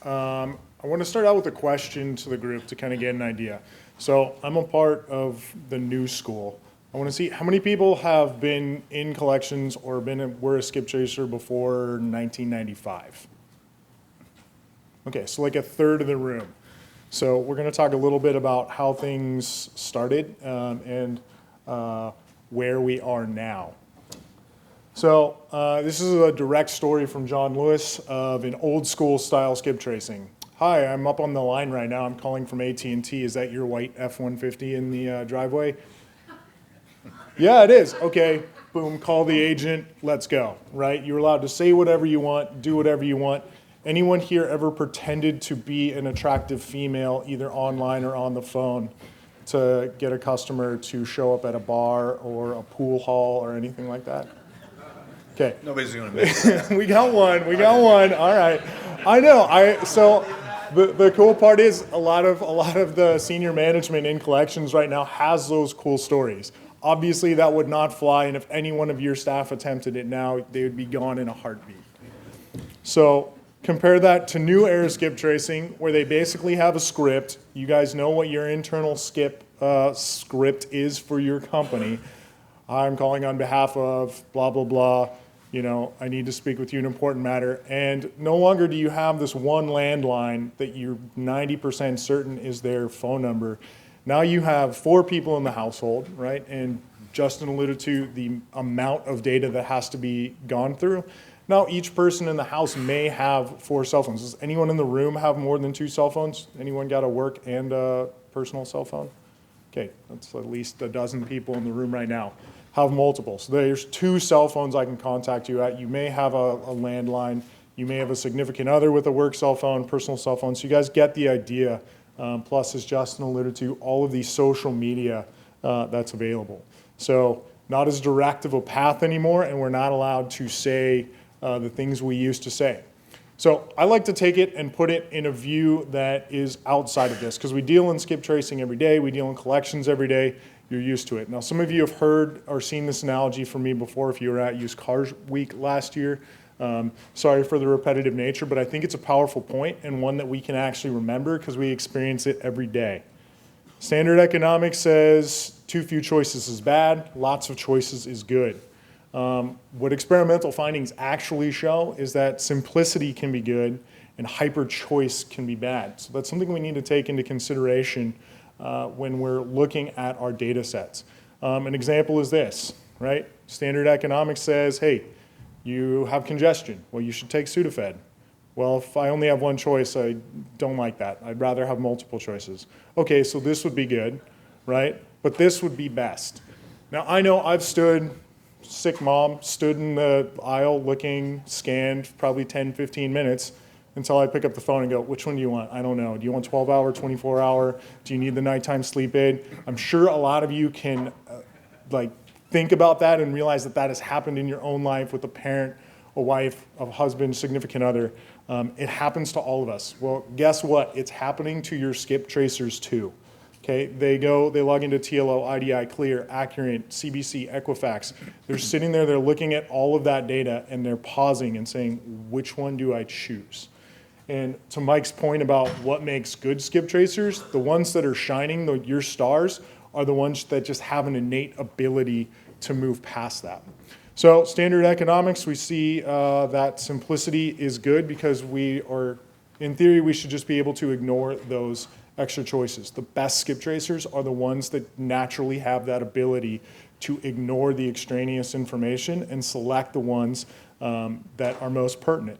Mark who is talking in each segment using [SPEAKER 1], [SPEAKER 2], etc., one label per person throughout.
[SPEAKER 1] I want to start out with a question to the group to kind of get an idea. So I'm a part of the new school. I want to see how many people have been in collections or were a skip tracer before 1995. Okay, so like a third of the room. So we're going to talk a little bit about how things started and where we are now. So this is a direct story from John Lewis of an old school style skip tracing. Hi, I'm up on the line right now. I'm calling from AT&T. Is that your white F-150 in the driveway? Yeah, it is. Okay, boom, call the agent, let's go, right? You're allowed to say whatever you want, do whatever you want. Anyone here ever pretended to be an attractive female, either online or on the phone, to get a customer to show up at a bar or a pool hall or anything like that? Okay.
[SPEAKER 2] Nobody's going to miss that.
[SPEAKER 1] We got one. All right. I know. So the cool part is a lot of the senior management in collections right now has those cool stories. Obviously, that would not fly, and if any one of your staff attempted it now, they would be gone in a heartbeat. So compare that to new era skip tracing, where they basically have a script. You guys know what your internal skip script is for your company. I'm calling on behalf of blah, blah, blah. You know, I need to speak with you in an important matter. And no longer do you have this one landline that you're 90% certain is their phone number. Now you have 4 people in the household, right? And Justin alluded to the amount of data that has to be gone through. Now each person in the house may have 4 cell phones. Does anyone in the room have more than 2 cell phones? Anyone got a work and a personal cell phone? Okay, that's at least a dozen people in the room right now have multiple. So there's 2 cell phones I can contact you at. You may have a landline. You may have a significant other with a work cell phone, personal cell phone. So you guys get the idea. Plus, as Justin alluded to, all of the social media that's available. So not as direct of a path anymore, and we're not allowed to say the things we used to say. So I like to take it and put it in a view that is outside of this, because we deal in skip tracing every day, we deal in collections every day, you're used to it. Now some of you have heard or seen this analogy from me before if you were at Used Cars Week last year. Sorry for the repetitive nature, but I think it's a powerful point and one that we can actually remember because we experience it every day. Standard economics says too few choices is bad, lots of choices is good. What experimental findings actually show is that simplicity can be good and hyper choice can be bad. So that's something we need to take into consideration when we're looking at our data sets. An example is this, right? Standard economics says, hey, you have congestion. Well, you should take Sudafed. Well, if I only have one choice, I don't like that. I'd rather have multiple choices. Okay, so this would be good, right? But this would be best. Now, I know I've sick mom, stood in the aisle looking, scanned probably 10, 15 minutes until I pick up the phone and go, which one do you want? I don't know. Do you want 12-hour, 24-hour? Do you need the nighttime sleep aid? I'm sure a lot of you can think about that and realize that that has happened in your own life with a parent, a wife, a husband, significant other. It happens to all of us. Well, guess what? It's happening to your skip tracers too. Okay, they log into TLO, IDI, Clear, Accurate, CBC, Equifax. They're sitting there, they're looking at all of that data and they're pausing and saying, which one do I choose? And to Mike's point about what makes good skip tracers, the ones that are shining, your stars, are the ones that just have an innate ability to move past that. So standard economics, we see that simplicity is good because in theory, we should just be able to ignore those extra choices. The best skip tracers are the ones that naturally have that ability to ignore the extraneous information and select the ones that are most pertinent.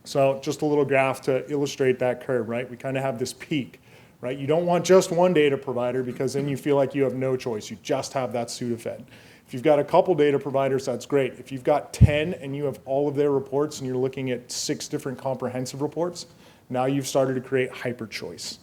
[SPEAKER 1] So just a little graph to illustrate that curve, right? We kind of have this peak, right? You don't want just one data provider because then you feel like you have no choice. You just have that Sudafed. If you've got a couple data providers, that's great. If you've got 10 and you have all of their reports and you're looking at 6 different comprehensive reports, now you've started to create hyper choice.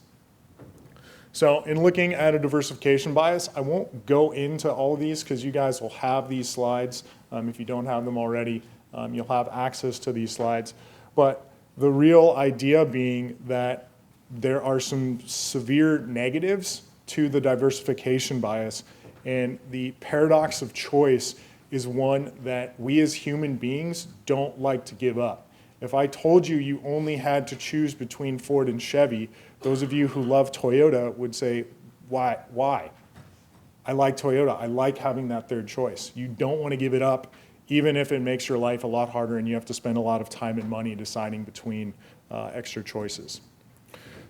[SPEAKER 1] So in looking at a diversification bias, I won't go into all of these because you guys will have these slides. If you don't have them already, you'll have access to these slides. But the real idea being that there are some severe negatives to the diversification bias, and the paradox of choice is one that we as human beings don't like to give up. If I told you you only had to choose between Ford and Chevy, those of you who love Toyota would say, why? Why? I like Toyota. I like having that third choice. You don't want to give it up, even if it makes your life a lot harder and you have to spend a lot of time and money deciding between extra choices.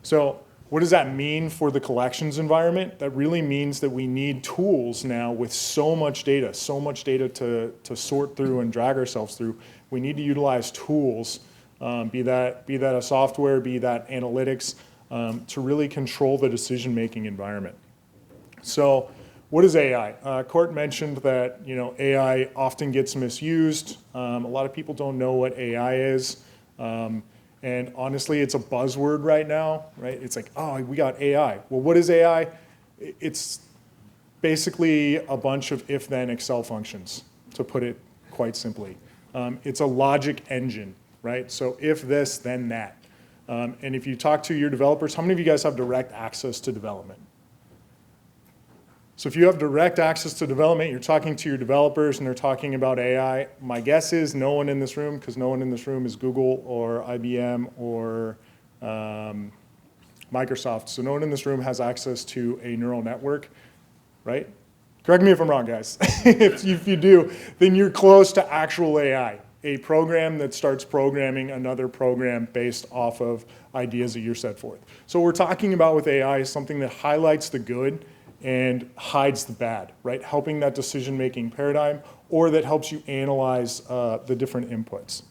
[SPEAKER 1] So what does that mean for the collections environment? That really means that we need tools now with so much data to sort through and drag ourselves through. We need to utilize tools, be that a software, be that analytics, to really control the decision-making environment. So what is AI? Court mentioned that AI often gets misused. A lot of people don't know what AI is. And honestly, it's a buzzword right now, right? It's like, oh, we got AI. Well, what is AI? It's basically a bunch of if-then Excel functions, to put it quite simply. It's a logic engine, right? So if this, then that. And if you talk to your developers, how many of you guys have direct access to development? So if you have direct access to development, you're talking to your developers and they're talking about AI. My guess is no one in this room, because no one in this room is Google or IBM or Microsoft. So no one in this room has access to a neural network, right? Correct me if I'm wrong, guys. If you do, then you're close to actual AI, a program that starts programming another program based off of ideas that you're set forth. So what we're talking about with AI is something that highlights the good and hides the bad, right? Helping that decision-making paradigm, or that helps you analyze the different inputs.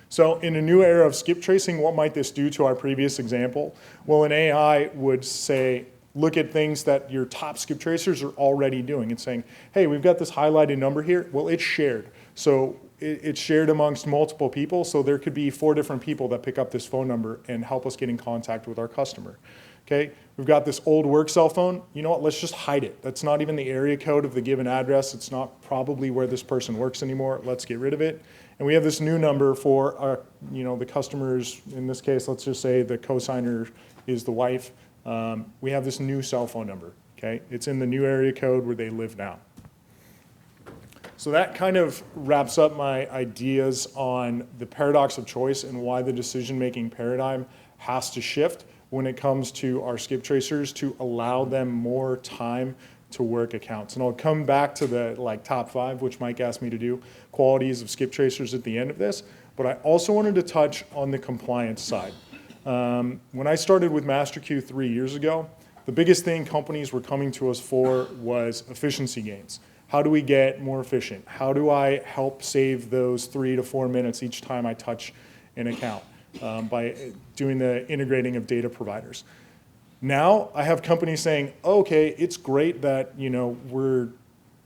[SPEAKER 1] So in a new era of skip tracing, what might this do to our previous example? Well, an AI would say, look at things that your top skip tracers are already doing. It's saying, hey, we've got this highlighted number here. Well, it's shared. So it's shared amongst multiple people. So there could be 4 different people that pick up this phone number and help us get in contact with our customer. Okay, we've got this old work cell phone. You know what, let's just hide it. That's not even the area code of the given address. It's not probably where this person works anymore. Let's get rid of it. And we have this new number for our, the customers. In this case, let's just say the cosigner is the wife. We have this new cell phone number, okay? It's in the new area code where they live now. So that kind of wraps up my ideas on the paradox of choice and why the decision-making paradigm has to shift when it comes to our skip tracers to allow them more time to work accounts. And I'll come back to the top 5, which Mike asked me to do, qualities of skip tracers at the end of this. But I also wanted to touch on the compliance side. When I started with masterQueue 3 years ago, the biggest thing companies were coming to us for was efficiency gains. How do we get more efficient? How do I help save those 3 to 4 minutes each time I touch an account? By doing the integrating of data providers. Now I have companies saying, okay, it's great that we're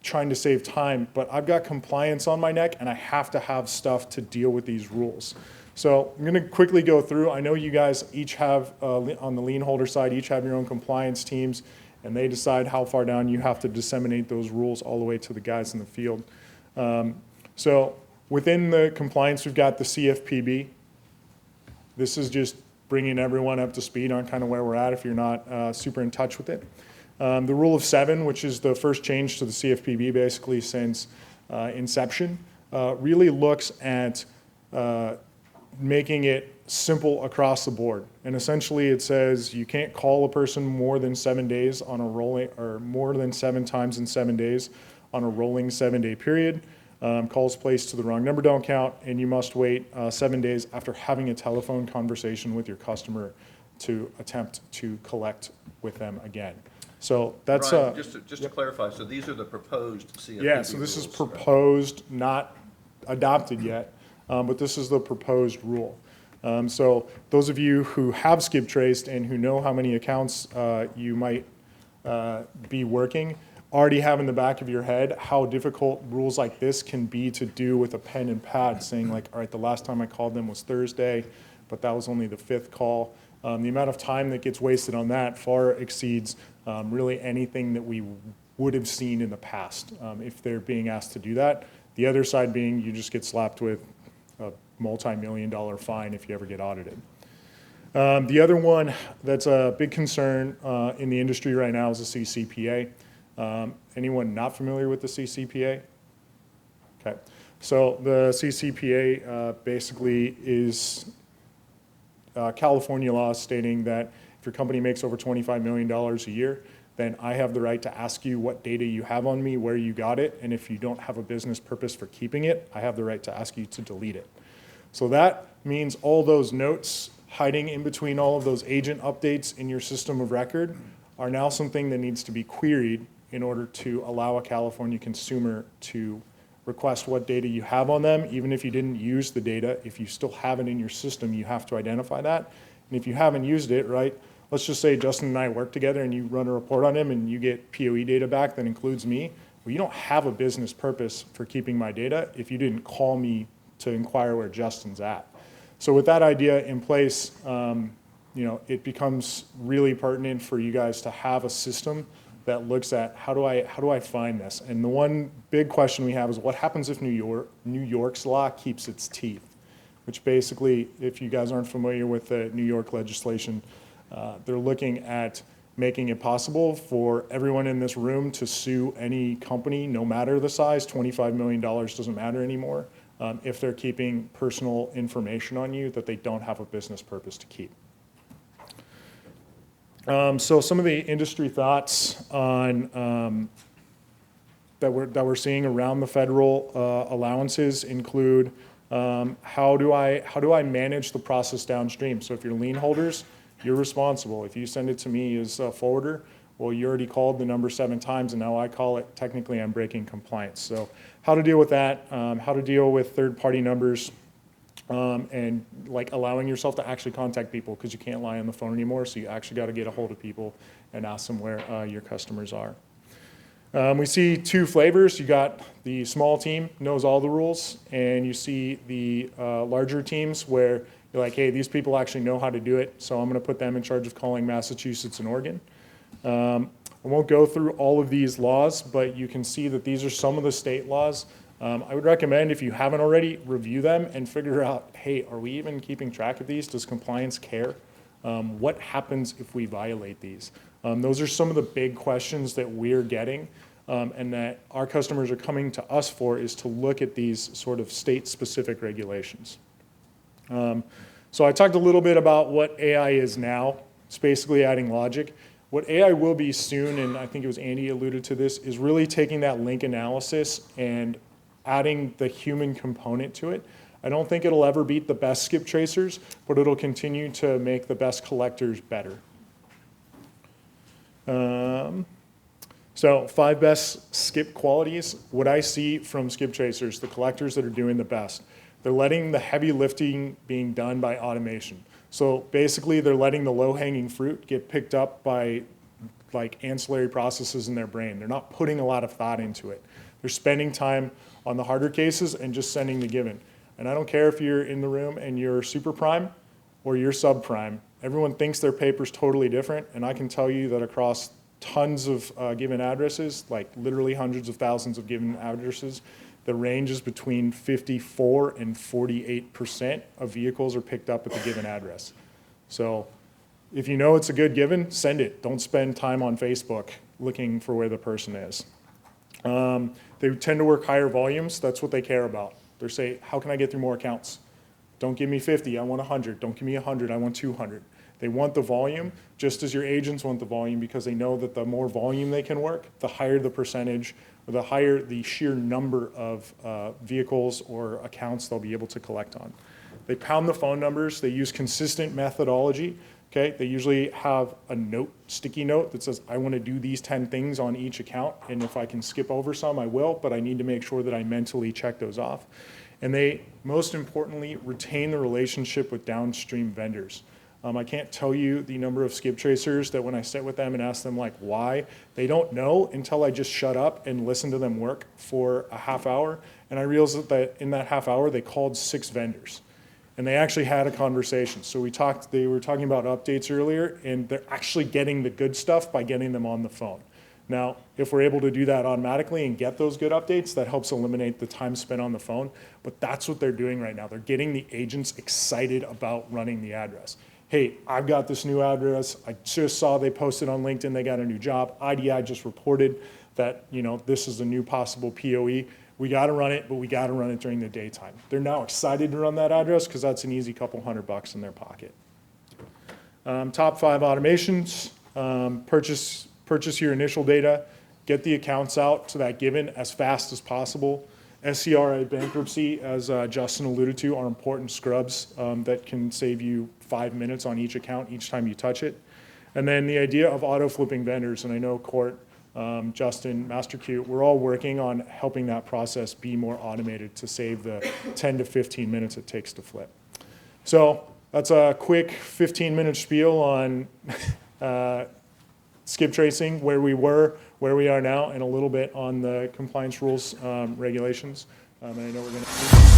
[SPEAKER 1] trying to save time, but I've got compliance on my neck and I have to have stuff to deal with these rules. So I'm going to quickly go through. I know you guys each have, on the lien holder side, each have your own compliance teams, and they decide how far down you have to disseminate those rules all the way to the guys in the field. So within the compliance, we've got the CFPB. This is just bringing everyone up to speed on kind of where we're at if you're not super in touch with it. The rule of 7, which is the first change to the CFPB basically since inception, really looks at making it simple across the board. And essentially it says you can't call a person more than 7 days on a rolling, or more than 7 times in 7 days on a rolling 7-day period. Calls placed to the wrong number don't count, and you must wait 7 days after having a telephone conversation with your customer to attempt to collect with them again. So that's
[SPEAKER 2] Brian, just to clarify. So these are the proposed CFPB
[SPEAKER 1] yeah. So this
[SPEAKER 2] rules,
[SPEAKER 1] is proposed, right? Not adopted yet, but this is the proposed rule. So those of you who have skip traced and who know how many accounts you might be working, already have in the back of your head how difficult rules like this can be to do with a pen and pad, saying like, all right, the last time I called them was Thursday, but that was only the 5th call. The amount of time that gets wasted on that far exceeds really anything that we would have seen in the past if they're being asked to do that. The other side being you just get slapped with a multi-million-dollar fine if you ever get audited. The other one that's a big concern in the industry right now is the CCPA. Anyone not familiar with the CCPA? Okay. So the CCPA basically is California law stating that if your company makes over $25 million a year, then I have the right to ask you what data you have on me, where you got it, and if you don't have a business purpose for keeping it, I have the right to ask you to delete it. So that means all those notes hiding in between all of those agent updates in your system of record are now something that needs to be queried in order to allow a California consumer to request what data you have on them. Even if you didn't use the data, if you still have it in your system, you have to identify that. And if you haven't used it, right, let's just say Justin and I work together and you run a report on him and you get POE data back that includes me. Well, you don't have a business purpose for keeping my data if you didn't call me to inquire where Justin's at. So with that idea in place, it becomes really pertinent for you guys to have a system that looks at how do I find this? And the one big question we have is what happens if New York's law keeps its teeth? Which basically, if you guys aren't familiar with the New York legislation, they're looking at making it possible for everyone in this room to sue any company, no matter the size. $25 million doesn't matter anymore if they're keeping personal information on you that they don't have a business purpose to keep. So some of the industry thoughts on that we're seeing around the federal allowances include how do I manage the process downstream? So if you're lien holders, you're responsible. If you send it to me as a forwarder, well, you already called the number 7 times and now I call it, technically I'm breaking compliance. So how to deal with that, how to deal with third-party numbers, and like allowing yourself to actually contact people because you can't lie on the phone anymore, so you actually got to get a hold of people and ask them where your customers are. We see 2 flavors. You got the small team, knows all the rules, and you see the larger teams where you're like, hey, these people actually know how to do it, so I'm going to put them in charge of calling Massachusetts and Oregon. I won't go through all of these laws, but you can see that these are some of the state laws. I would recommend, if you haven't already, review them and figure out, hey, are we even keeping track of these? Does compliance care? What happens if we violate these? Those are some of the big questions that we're getting and that our customers are coming to us for, is to look at these sort of state-specific regulations. So I talked a little bit about what AI is now. It's basically adding logic. What AI will be soon, and I think it was Andy alluded to this, is really taking that link analysis and adding the human component to it. I don't think it'll ever beat the best skip tracers, but it'll continue to make the best collectors better. So 5 best skip qualities. What I see from skip tracers, the collectors that are doing the best, they're letting the heavy lifting being done by automation. So basically they're letting the low-hanging fruit get picked up by like ancillary processes in their brain. They're not putting a lot of thought into it. They're spending time on the harder cases and just sending the given. And I don't care if you're in the room and you're super prime or you're subprime. Everyone thinks their paper's totally different, and I can tell you that across tons of given addresses, like literally hundreds of thousands of given addresses, the range is between 54 and 48% of vehicles are picked up at the given address. So if you know it's a good given, send it. Don't spend time on Facebook looking for where the person is. They tend to work higher volumes. That's what they care about. They say, how can I get through more accounts? Don't give me 50, I want 100. Don't give me 100, I want 200. They want the volume, just as your agents want the volume, because they know that the more volume they can work, the higher the percentage, or the higher the sheer number of vehicles or accounts they'll be able to collect on. They pound the phone numbers. They use consistent methodology. Okay, they usually have a note, sticky note that says, I want to do these 10 things on each account, and if I can skip over some, I will, but I need to make sure that I mentally check those off. And they, most importantly, retain the relationship with downstream vendors. I can't tell you the number of skip tracers that when I sit with them and ask them like why, they don't know until I just shut up and listen to them work for a half hour. And I realized that in that half hour, they called 6 vendors. And they actually had a conversation. So they were talking about updates earlier, and they're actually getting the good stuff by getting them on the phone. Now, if we're able to do that automatically and get those good updates, that helps eliminate the time spent on the phone. But that's what they're doing right now. They're getting the agents excited about running the address. Hey, I've got this new address. I just saw they posted on LinkedIn they got a new job. IDI just reported that this is a new possible POE. We got to run it, but we got to run it during the daytime. They're now excited to run that address because that's an easy couple $100 in their pocket. Top 5 automations, purchase your initial data, get the accounts out to that given as fast as possible. SCRA bankruptcy, as Justin alluded to, are important scrubs that can save you 5 minutes on each account each time you touch it. And then the idea of auto flipping vendors, and I know Court, Justin, masterQueue, we're all working on helping that process be more automated to save the 10 to 15 minutes it takes to flip. So that's a quick 15-minute spiel on skip tracing, where we were, where we are now, and a little bit on the compliance rules, regulations. And I know we're going to